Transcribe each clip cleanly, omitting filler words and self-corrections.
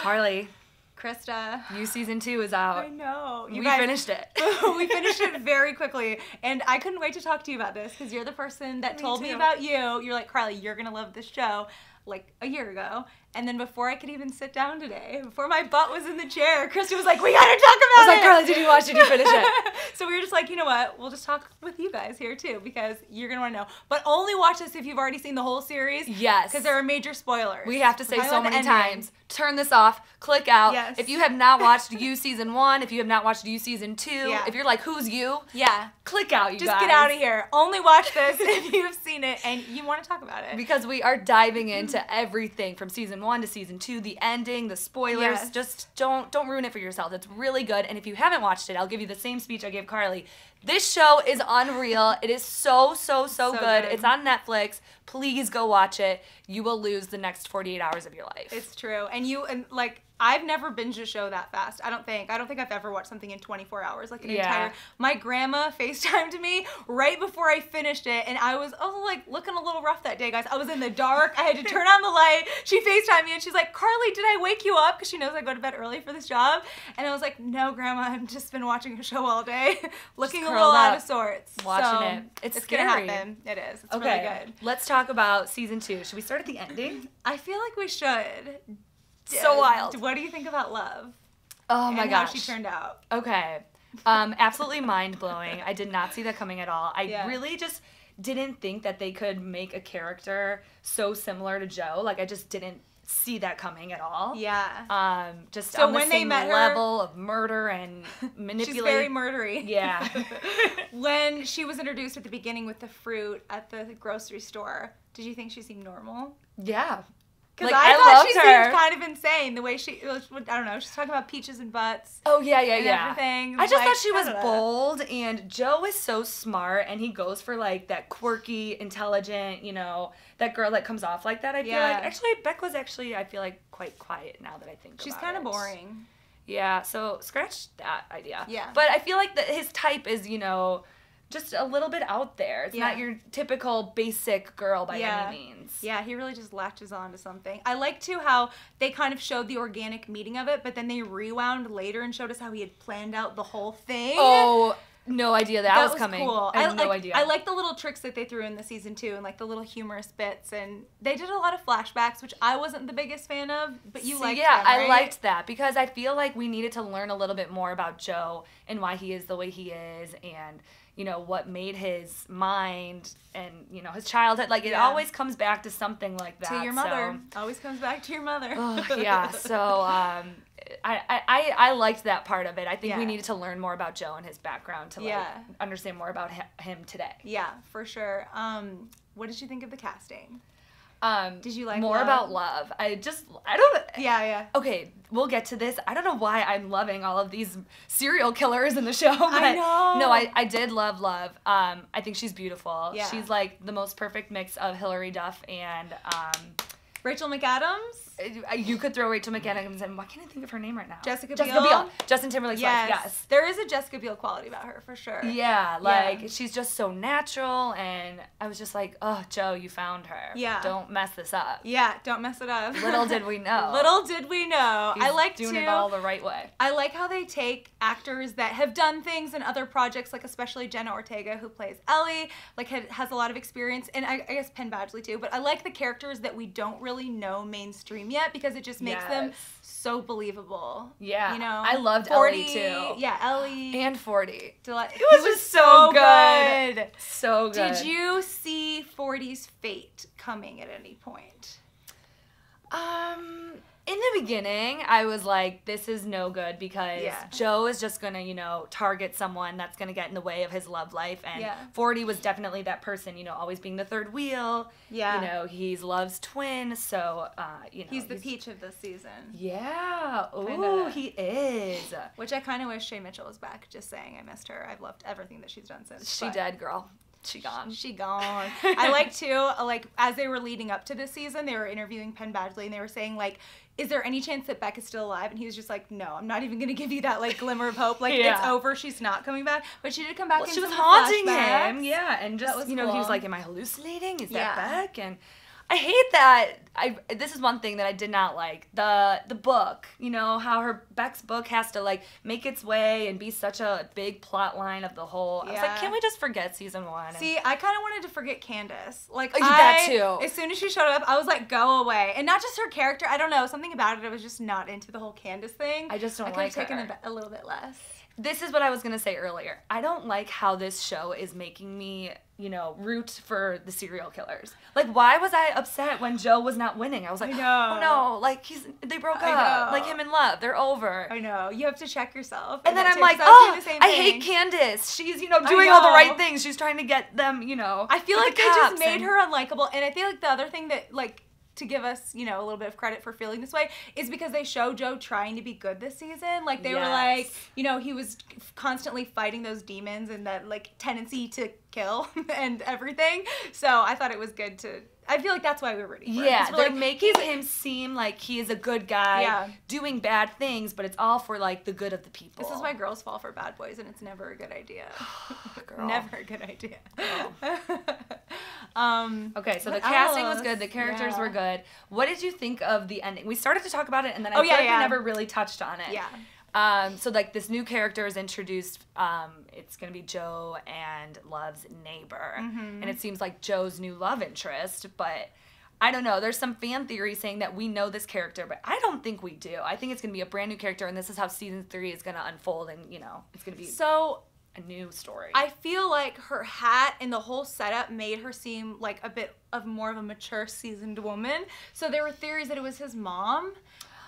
Carly. Krista. You season 2 is out. I know. We finished it. We finished it very quickly. And I couldn't wait to talk to you about this because you're the person that told me about you. You're like, Carly, you're going to love this show. Like a year ago. And then before I could even sit down today, before my butt was in the chair, Krista was like, we gotta talk about it. I was like, Carly, did you watch it? Did you finish it? So we were just like, you know what? We'll just talk with you guys here too because you're gonna want to know. But only watch this if you've already seen the whole series. Yes. Because there are major spoilers. We have to say so many times. Turn this off. Click out. Yes. If you have not watched You Season 1, if you have not watched You Season 2, if you're like, who's you? Yeah. Click out, you just guys. Just get out of here. Only watch this if you've seen it and you want to talk about it. Because we are diving into everything from Season 1 to Season 2, the ending, the spoilers. Yes. Just don't ruin it for yourself. It's really good. And if you haven't watched it, I'll give you the same speech I gave Carly. This show is unreal. It is so good. It's on Netflix. Please go watch it. You will lose the next 48 hours of your life. It's true. And like, I've never binged a show that fast. I don't think I've ever watched something in 24 hours, like an entire. My grandma FaceTimed me right before I finished it, and I was like looking a little rough that day, guys. I was in the dark. I had to turn on the light. She FaceTimed me, and she's like, Carly, did I wake you up? Because she knows I go to bed early for this job. And I was like, no, Grandma, I've just been watching a show all day, looking a little out of sorts. Watching it. It's scary. Gonna happen. It is. It's really good. Let's talk about Season 2. Should we start at the ending? I feel like we should. So wild. What do you think about Love? Oh my gosh. How she turned out. Okay. Absolutely mind-blowing. I did not see that coming at all. I really just didn't think that they could make a character so similar to Joe. Like, I just didn't see that coming at all. Yeah. Just so on the when same they met level of murder and manipulation. She's very murdery. Yeah. When she was introduced at the beginning with the fruit at the grocery store, did you think she seemed normal? Yeah. Because like, I thought she her. seemed kind of insane, the way she, I don't know, she's talking about peaches and butts. Oh, yeah. Everything. I just thought she was bold, and Joe is so smart, and he goes for, like, that quirky, intelligent, you know, that girl that comes off like that, I feel like. Actually, Beck was I feel like, quite quiet now that I think about it. She's kind of boring. Yeah, so scratch that idea. Yeah. But I feel like that his type is, you know, just a little bit out there. It's not your typical basic girl by any means. Yeah, he really just latches on to something. I like, too, how they kind of showed the organic meeting of it, but then they rewound later and showed us how he had planned out the whole thing. Oh, no idea that was coming. Cool. I had no idea. I like the little tricks that they threw in the season 2 and like the little humorous bits, and they did a lot of flashbacks, which I wasn't the biggest fan of, but you liked them, right? I liked that because I feel like we needed to learn a little bit more about Joe and why he is the way he is, and you know, what made his mind and, you know, his childhood. Like, it always comes back to something like that. To your mother. Always comes back to your mother. Yeah, so I liked that part of it. I think we needed to learn more about Joe and his background to, like, understand more about him today. Yeah, for sure. What did you think of the casting? Did you like more Love? about Love? I don't. Yeah. Okay, we'll get to this. I don't know why I'm loving all of these serial killers in the show. But I know. No, I did love Love. I think she's beautiful. Yeah. She's like the most perfect mix of Hilary Duff and Rachel McAdams. You could throw Rachel McAdams in. Why can't I think of her name right now? Jessica Biel. Justin Timberlake's wife. Yes. There is a Jessica Biel quality about her, for sure. Yeah, like, she's just so natural, and I was just like, oh, Joe, you found her. Yeah. Don't mess this up. Yeah, don't mess it up. Little did we know. Little did we know. He's I like doing it all the right way. I like how they take actors that have done things in other projects, like especially Jenna Ortega, who plays Ellie, like has a lot of experience, and I guess Penn Badgley too, but I like the characters that we don't really know mainstream yet, because it just makes them so believable. Yeah. You know? I loved 40, Ellie too. Yeah, Ellie. And 40. It was just so good. So good. Did you see 40's fate coming at any point? In the beginning, I was like, this is no good, because Joe is just going to, you know, target someone that's going to get in the way of his love life. And 40 was definitely that person, you know, always being the third wheel. Yeah. You know, he's Love's twin, so, you know. He's the peach of this season. Yeah. Ooh, he is. Which I kind of wish Shay Mitchell was back, just saying. I missed her. I've loved everything that she's done since. She dead, girl. She gone. She gone. I like, too, like, as they were leading up to this season, they were interviewing Penn Badgley, and they were saying, like, is there any chance that Beck is still alive? And he was just like, no, I'm not even going to give you that, like, glimmer of hope. Like, it's over. She's not coming back. But she did come back in she was some haunting flashbacks. him. Yeah, and just, was you know, cool. he was like, am I hallucinating? Is that Beck? And I hate that. This is one thing that I did not like. The book, you know, how Beck's book has to like make its way and be such a big plot line of the whole. I was like, can't we just forget season 1? See, I kind of wanted to forget Candace. Like that too. As soon as she showed up, I was like, go away. And not just her character. I don't know, something about it. I was just not into the whole Candace thing. I just don't like her. I could have taken a little bit less. This is what I was going to say earlier. I don't like how this show is making me, you know, root for the serial killers. Like, why was I upset when Joe was not winning? I was like, oh no, like, they broke up. Like, him and Love, they're over. I know. You have to check yourself. And then I'm like, I hate Candace. She's, you know, doing all the right things. She's trying to get them, you know, I feel like they just made her unlikable. And I feel like the other thing that, like, to give us, you know, a little bit of credit for feeling this way is because they show Joe trying to be good this season. Like, they were like, you know, he was constantly fighting those demons and that, like, tendency to kill and everything. So I thought it was good to... I feel like that's why we're rooting for him. Yeah, they're making him seem like he is a good guy doing bad things, but it's all for, like, the good of the people. This is why girls fall for bad boys, and it's never a good idea. Never a good idea. Okay, so the casting was good. The characters were good. What did you think of the ending? We started to talk about it, and then I feel like we never really touched on it. Yeah. So, like, this new character is introduced. It's going to be Joe and Love's neighbor. Mm-hmm. And it seems like Joe's new love interest, but I don't know. There's some fan theory saying that we know this character, but I don't think we do. I think it's going to be a brand new character, and this is how season 3 is going to unfold, and, you know, it's going to be a new story. I feel like her hat and the whole setup made her seem like a bit of more of a mature, seasoned woman. So there were theories that it was his mom,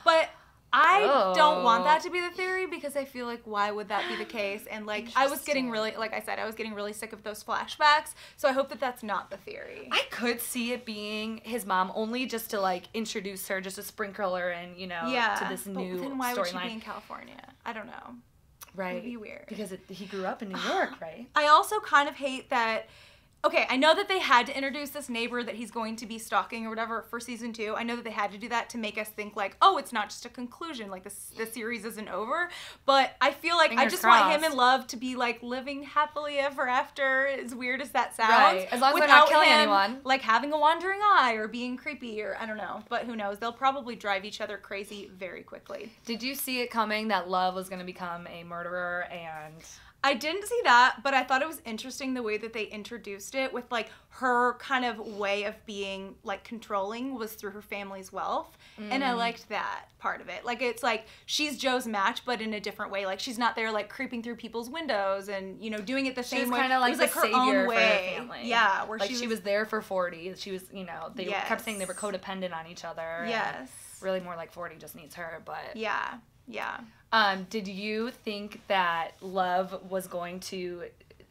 but... I don't want that to be the theory because I feel like why would that be the case? And like I was getting really, like I said, I was getting really sick of those flashbacks. So I hope that that's not the theory. I could see it being his mom only just to like introduce her, just to sprinkle her in, you know, to this new storyline. Then why would she be in California? I don't know. Right. It'd be weird. Because he grew up in New York, right? I also kind of hate that. Okay, I know that they had to introduce this neighbor that he's going to be stalking or whatever for season 2. I know that they had to do that to make us think like, oh, it's not just a conclusion, like the series isn't over. But I feel like I just want him and Love to be like living happily ever after, as weird as that sounds. Right, as long as they're not killing anyone. Like having a wandering eye or being creepy or I don't know. But who knows? They'll probably drive each other crazy very quickly. Did you see it coming that Love was going to become a murderer and... I didn't see that, but I thought it was interesting the way that they introduced it with, like, her kind of way of being, like, controlling was through her family's wealth, and I liked that part of it. Like, it's like, she's Joe's match, but in a different way. Like, she's not there, like, creeping through people's windows and, you know, doing it the same way. She was kind of like the savior for her family. Yeah. Where like, she was there for 40. She was, you know, they kept saying they were codependent on each other. Yes. Really more like 40 just needs her, but... Yeah. Yeah. Did you think that Love was going to...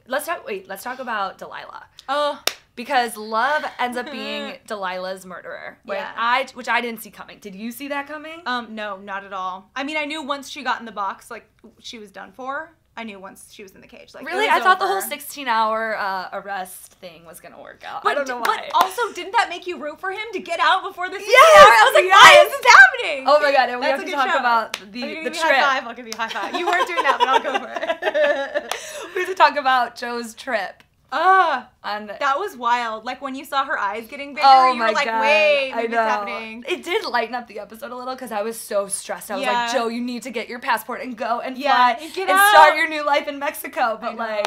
Let's talk about Delilah. Oh. Because Love ends up being Delilah's murderer. Which I didn't see coming. Did you see that coming? No, not at all. I mean, I knew once she got in the box, like, she was done for. I knew once she was in the cage. Like, really? I thought the whole 16-hour arrest thing was going to work out. But, I don't know why. But also, didn't that make you root for him to get out before the 16 hours? I was like, why is this happening? Oh my god, and we have to talk about the trip. I'll give you a high five. You weren't doing that, but I'll go for it. We have to talk about Joe's trip. That was wild. Like, when you saw her eyes getting bigger, you were like, wait, what's happening? It did lighten up the episode a little because I was so stressed. I was like, Joe, you need to get your passport and go and fly and start your new life in Mexico. But, like...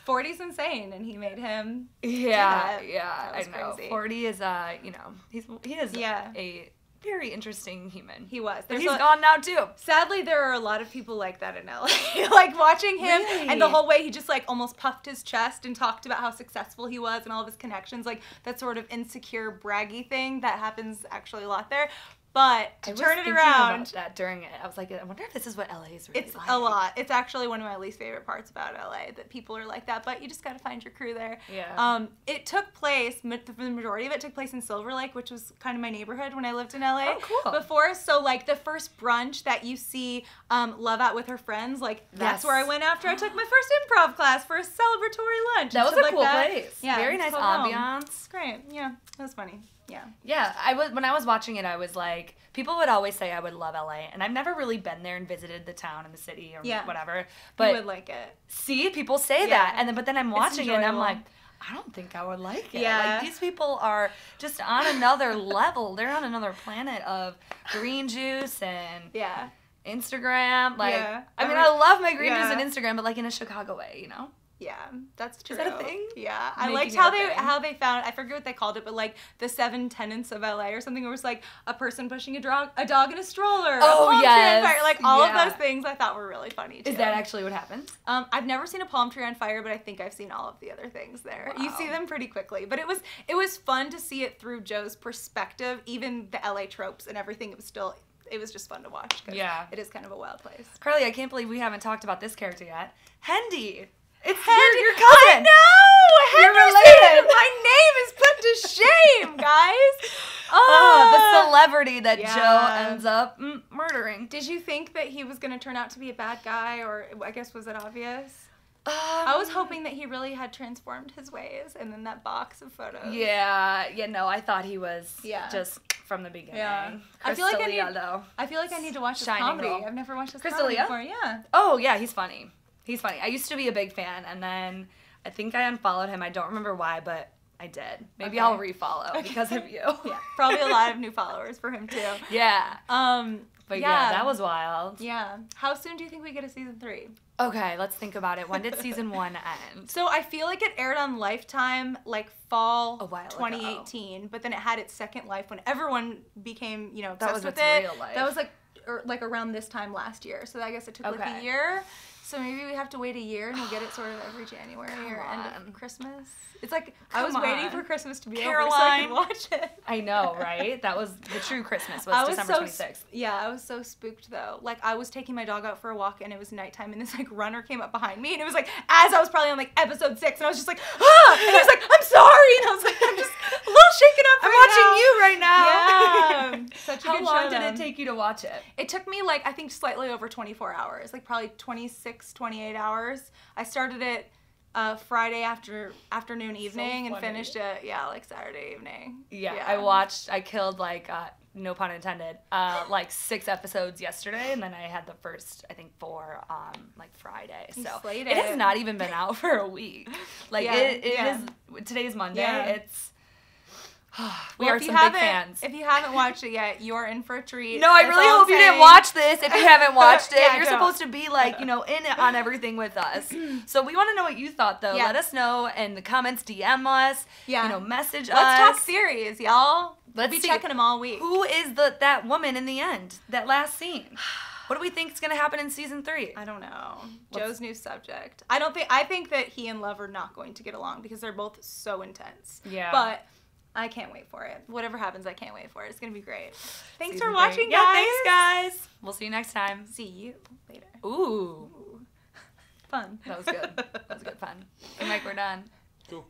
40's insane, and he made him I know. Crazy. 40 is, you know, he is a... very interesting human. He was. But he's gone now, too. Sadly, there are a lot of people like that in LA. Like, watching him and the whole way he just, like, almost puffed his chest and talked about how successful he was and all of his connections. Like, that sort of insecure, braggy thing that happens actually a lot there. But to turn it around... about that during it. I was like, I wonder if this is what LA is really like. It's a lot. It's actually one of my least favorite parts about LA, that people are like that, but you just got to find your crew there. Yeah. It took place, the majority of it took place in Silver Lake, which was kind of my neighborhood when I lived in LA. Oh, cool. Before. So, like, the first brunch that you see Love at with her friends, like, that's where I went after I took my first improv class for a celebratory lunch. That was a cool place. Yeah. Very nice ambiance. It's great. Yeah. That was funny. Yeah. Yeah, when I was watching it, I was like, people would always say I would love LA, and I've never really been there and visited the town and the city or whatever. But you would like it. See, people say that, but then I'm watching it and I'm like, I don't think I would like it. Yeah. Like, these people are just on another level. They're on another planet of green juice and Instagram. Like, I mean, I love my green juice and Instagram, but like in a Chicago way, you know? Yeah, that's true. Is that a thing? Yeah, I liked how they found, I forget what they called it, but like the 7 tenets of LA or something. Where it was like a person pushing a dog in a stroller. Oh, yes. Like all of those things I thought were really funny too. Is that actually what happens? I've never seen a palm tree on fire, but I think I've seen all of the other things there. Wow. You see them pretty quickly, but it was fun to see it through Joe's perspective. Even the LA tropes and everything, it was just fun to watch. Yeah, it is kind of a wild place. Carly, I can't believe we haven't talked about this character yet. Hendy. It's your cousin. I know! You're related. My name is put to shame, guys. The celebrity that Joe ends up murdering. Did you think that he was going to turn out to be a bad guy, or I guess was it obvious? I was hoping that he really had transformed his ways, and then that box of photos. Yeah, no, I thought he was just from the beginning. Yeah. I feel like I need to watch this comedy. I've never watched this comedy before. Yeah. Oh, yeah, he's funny. He's funny. I used to be a big fan, and then I think I unfollowed him. I don't remember why, but I did. Maybe I'll refollow because of you. Yeah, probably a lot of new followers for him, too. Yeah. But yeah, that was wild. Yeah. How soon do you think we get a season 3? Okay, let's think about it. When did season 1 end? So I feel like it aired on Lifetime, like fall 2018, ago. But then it had its second life when everyone became, obsessed that was with its it. Real life. That was like around this time last year. So I guess it took like a year. So maybe we have to wait a year and we'll get it sort of every January or end of Christmas. It's like I was waiting for Christmas to be over so I could watch it. I know, right? That was the true Christmas, was December 26th. Yeah, I was so spooked though. Like I was taking my dog out for a walk and it was nighttime and this like runner came up behind me and it was like as I was probably on like episode 6 and I was just like, ah! And he was like, I'm sorry! And I was like, I'm just a little shaken up I'm watching you right now. Yeah. Such a How good long show, did it take you to watch it? It took me like, I think slightly over 24 hours, like probably 26, 28 hours. I started it Friday afternoon, evening, and finished it, like Saturday evening. Yeah. I killed like, no pun intended, like 6 episodes yesterday, and then I had the first, I think 4 on like Friday. So it has not even been out for a week. Like it is, today's Monday, it's... We are some big fans. If you haven't watched it yet, you're in for a treat. No, I really hope you didn't watch this if you haven't watched it. You're supposed to be like, in it on everything with us. So we want to know what you thought, though. Let us know in the comments, DM us, message us. Let's talk series, y'all. Let's be checking them all week. Who is that woman in the end, that last scene? What do we think is going to happen in season 3? I don't know. Joe's new subject. I think that he and Love are not going to get along because they're both so intense. Yeah. But I can't wait for it. Whatever happens, I can't wait for it. It's going to be great. Thanks for watching, guys. Yeah, thanks, guys. We'll see you next time. See you later. Ooh. Fun. That was good. That was good fun. Okay, Mike, we're done. Cool.